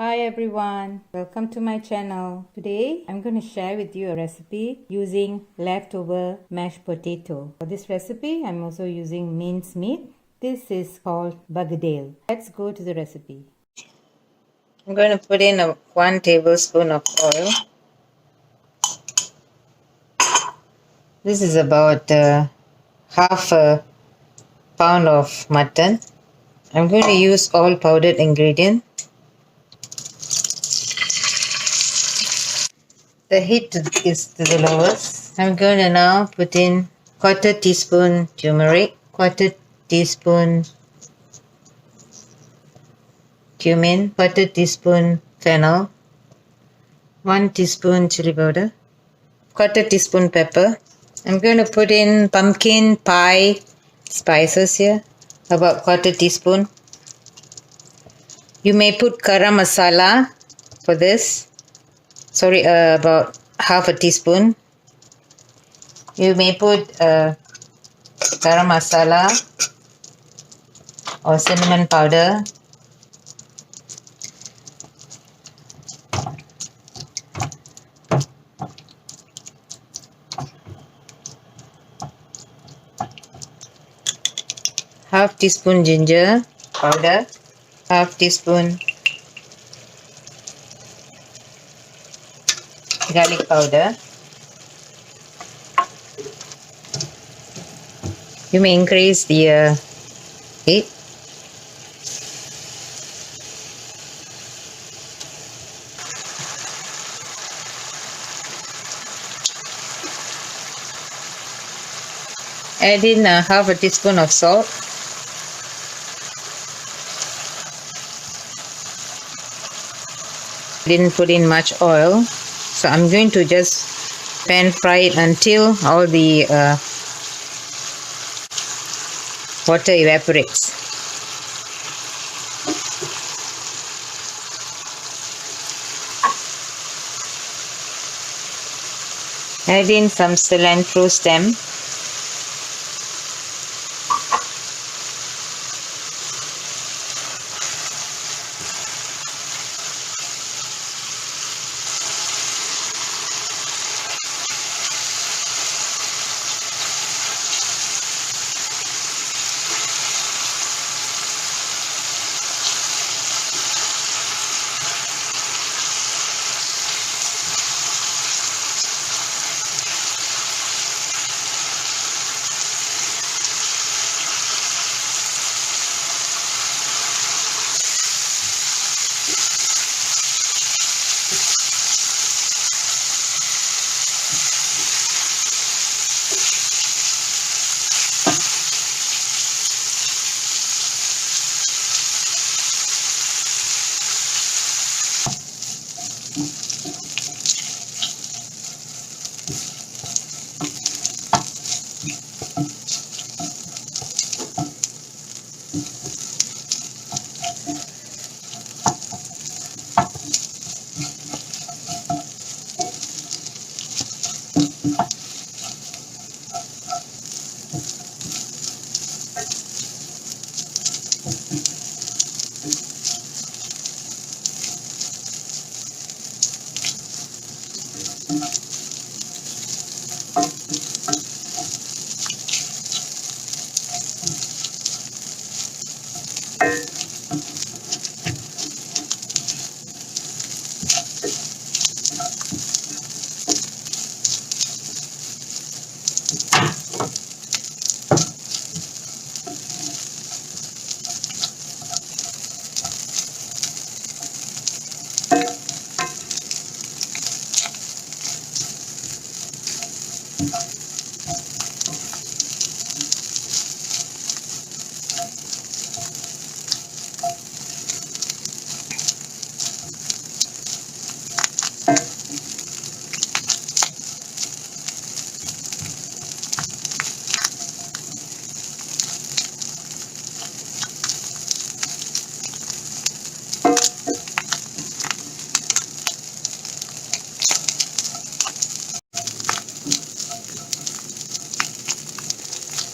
Hi everyone, welcome to my channel. Today I'm going to share with you a recipe using leftover mashed potato. For this recipe I'm also using minced meat. This is called Begedil. Let's go to the recipe. I'm going to put in 1 tablespoon of oil. This is about half a pound of mutton. I'm going to use all powdered ingredient. The heat is to the lowest. I'm going to now put in quarter teaspoon turmeric, quarter teaspoon cumin, quarter teaspoon fennel, 1 teaspoon chili powder, quarter teaspoon pepper. I'm going to put in pumpkin pie spices here, about quarter teaspoon. You may put garam masala for this. Sorry, about half a teaspoon. You may put garam masala or cinnamon powder. Half teaspoon ginger powder. Half teaspoon garlic powder. You may increase the heat. Add in half a teaspoon of salt. Didn't put in much oil, so I'm going to just pan fry it until all the water evaporates. Add in some cilantro stem.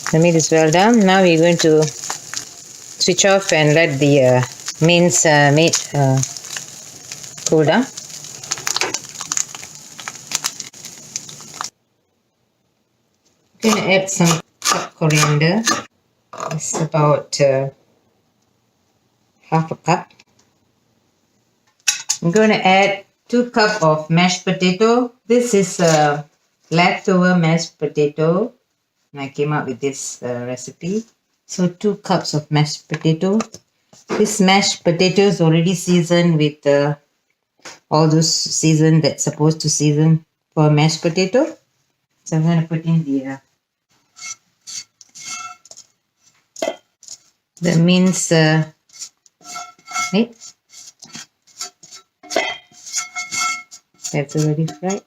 The meat is well done. Now we're going to switch off and let the minced meat cool down. I'm going to add some coriander. It's about half a cup. I'm going to add 2 cups of mashed potato. This is leftover mashed potato. And I came up with this recipe. So 2 cups of mashed potato. This mashed potato is already seasoned with all those season that's supposed to season for mashed potato. So I'm going to put in the minced meat. That's already fried.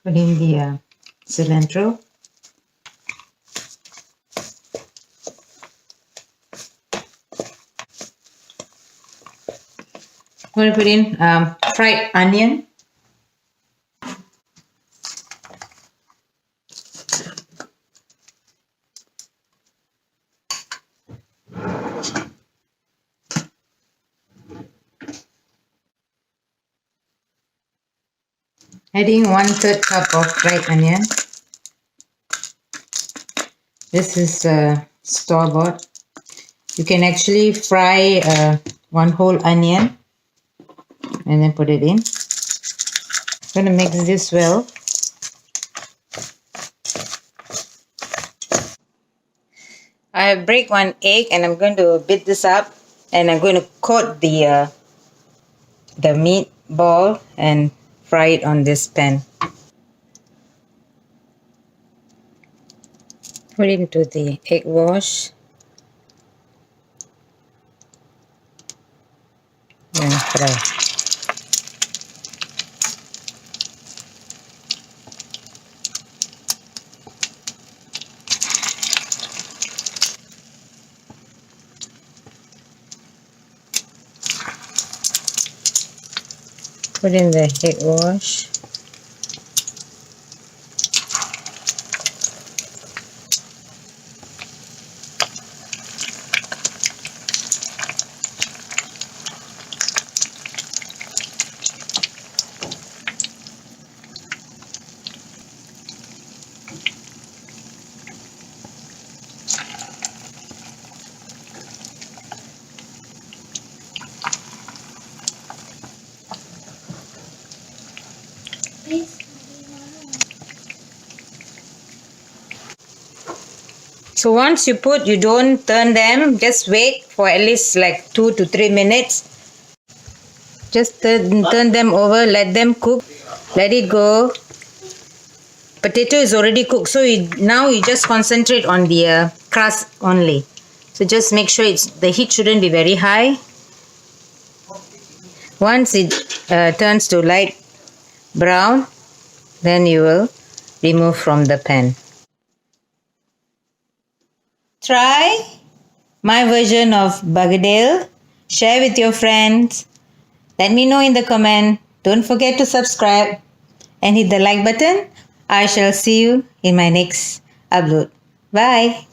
Put in the cilantro. I'm going to put in fried onion. Adding 1/3 cup of fried onion. This is store-bought. You can actually fry one whole onion and then put it in. I'm going to mix this well. I have break 1 egg and I'm going to beat this up, and I'm going to coat the meatball and fry it on this pan. Put it into the egg wash and fry. Put in the egg wash. So once you put, you don't turn them, just wait for at least like 2 to 3 minutes. Just turn them over, let them cook, let it go. Potato is already cooked, so now you just concentrate on the crust only. So just make sure the heat shouldn't be very high. Once it turns to light brown, then you will remove from the pan. Try my version of Begedil. Share with your friends. Let me know in the comment. Don't forget to subscribe and hit the like button. I shall see you in my next upload. Bye.